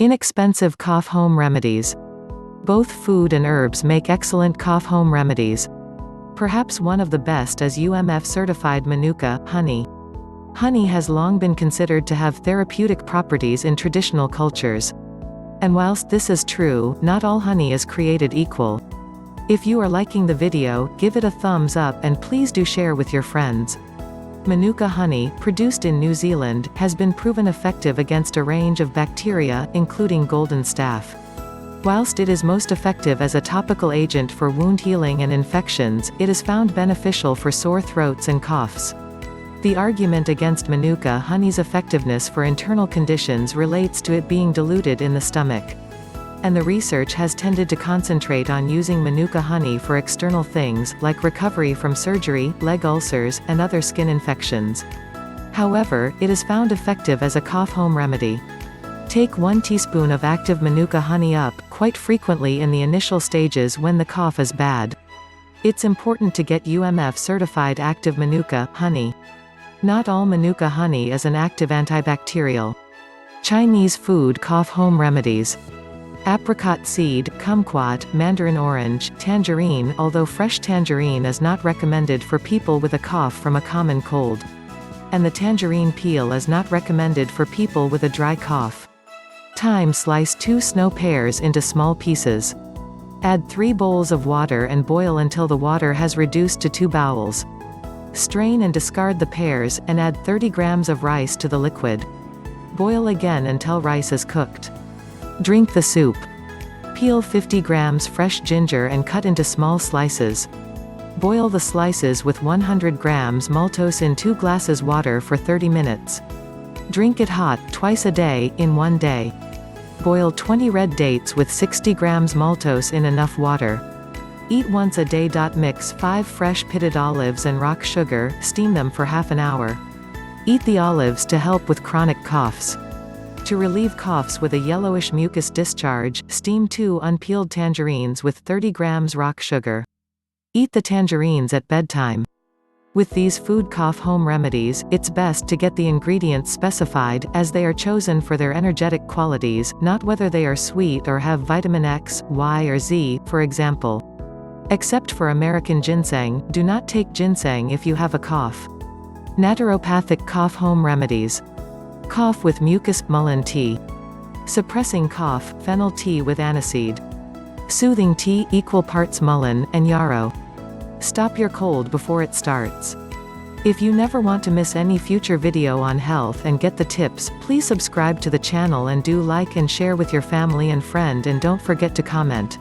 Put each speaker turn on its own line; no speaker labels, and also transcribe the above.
Inexpensive cough home remedies. Both food and herbs make excellent cough home remedies. Perhaps one of the best is UMF-certified Manuka honey. Honey has long been considered to have therapeutic properties in traditional cultures. And whilst this is true, not all honey is created equal. If you are liking the video, give it a thumbs up and please do share with your friends. Manuka honey, produced in New Zealand, has been proven effective against a range of bacteria, including golden staph. Whilst it is most effective as a topical agent for wound healing and infections, it is found beneficial for sore throats and coughs. The argument against Manuka honey's effectiveness for internal conditions relates to it being diluted in the stomach. And the research has tended to concentrate on using Manuka honey for external things, like recovery from surgery, leg ulcers, and other skin infections. However, it is found effective as a cough home remedy. Take 1 teaspoon of active Manuka honey up, quite frequently in the initial stages when the cough is bad. It's important to get UMF-certified active Manuka honey. Not all Manuka honey is an active antibacterial. Chinese food cough home remedies. Apricot seed, kumquat, mandarin orange, tangerine. Although fresh tangerine is not recommended for people with a cough from a common cold. And the tangerine peel is not recommended for people with a dry cough. Thyme. Slice 2 snow pears into small pieces. Add 3 bowls of water and boil until the water has reduced to 2 bowls. Strain and discard the pears, and add 30 grams of rice to the liquid. Boil again until rice is cooked. Drink the soup. Peel 50 grams fresh ginger and cut into small slices. Boil the slices with 100 grams maltose in 2 glasses water for 30 minutes. Drink it hot, twice a day, in 1 day. Boil 20 red dates with 60 grams maltose in enough water. Eat once a day. Mix 5 fresh pitted olives and rock sugar, steam them for half an hour. Eat the olives to help with chronic coughs. To relieve coughs with a yellowish mucus discharge, steam 2 unpeeled tangerines with 30 grams rock sugar. Eat the tangerines at bedtime. With these food cough home remedies, it's best to get the ingredients specified, as they are chosen for their energetic qualities, not whether they are sweet or have vitamin X, Y or Z, for example. Except for American ginseng, do not take ginseng if you have a cough. Naturopathic cough home remedies. Cough with mucus, mullein tea. Suppressing cough, fennel tea with aniseed. Soothing tea, equal parts mullein and yarrow. Stop your cold before it starts. If you never want to miss any future video on health and get the tips, please subscribe to the channel and do like and share with your family and friend, and don't forget to comment.